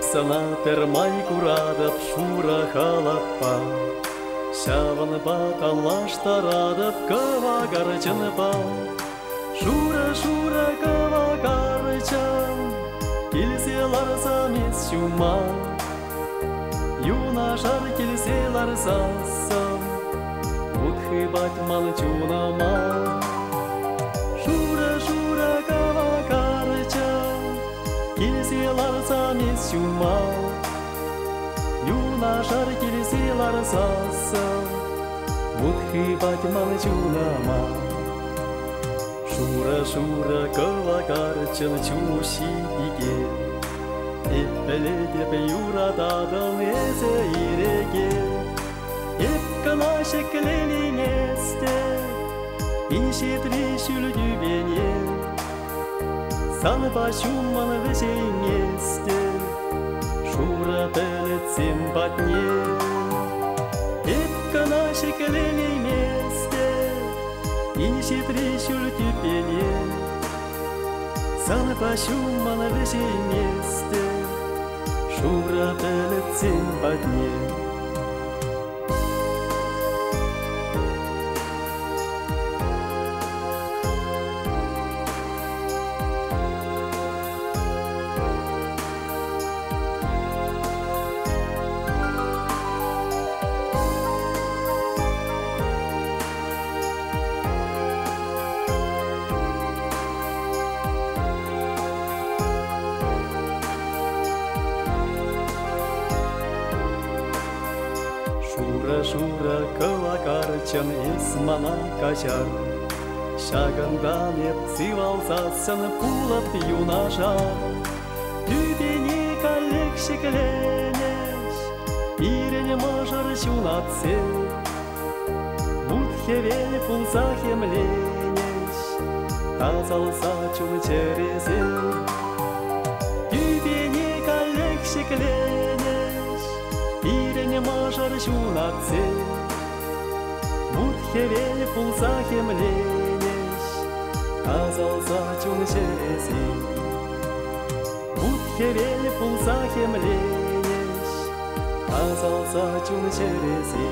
Сана пермай курадып шура халаппа, Шаван баталаш тарадып кыва гарчынпа. Шура кыва гарчын, Келселар самес шума. Юнашар келселар сасан, Утхы батман чунама. Шура кыва гарчын, Келселар самес шума. Юнашар келселар сасан, Утхы батман чунама. Шура кыва гарчын чушиге, Эппелетеп юратадым эзе иреге. Эпкана шекленеместе, Иншетри шүлдүбене, Санпа шумман вешеңесте, Шура пелетсем батне. Эпкана шекленеместе, Иншетри шүлдүбене, Санпа шумман вешеңесте, Шура пелетсем батне. Шура кыва гарчын эсмана качар, Шагындан еп сывалсасын пулап юнашар. Түбене калек шекленеш, Ирене мажар чунатсе, Утхевел пулса хемленеш, Тазалса чун черезе. Түбене калек шекленеш, Ирене мажар чунатсе, Утхевел пулса хемленеш, Тазалса чун черезе. Утхевел пулса хемленеш, Тазалса чун черезе.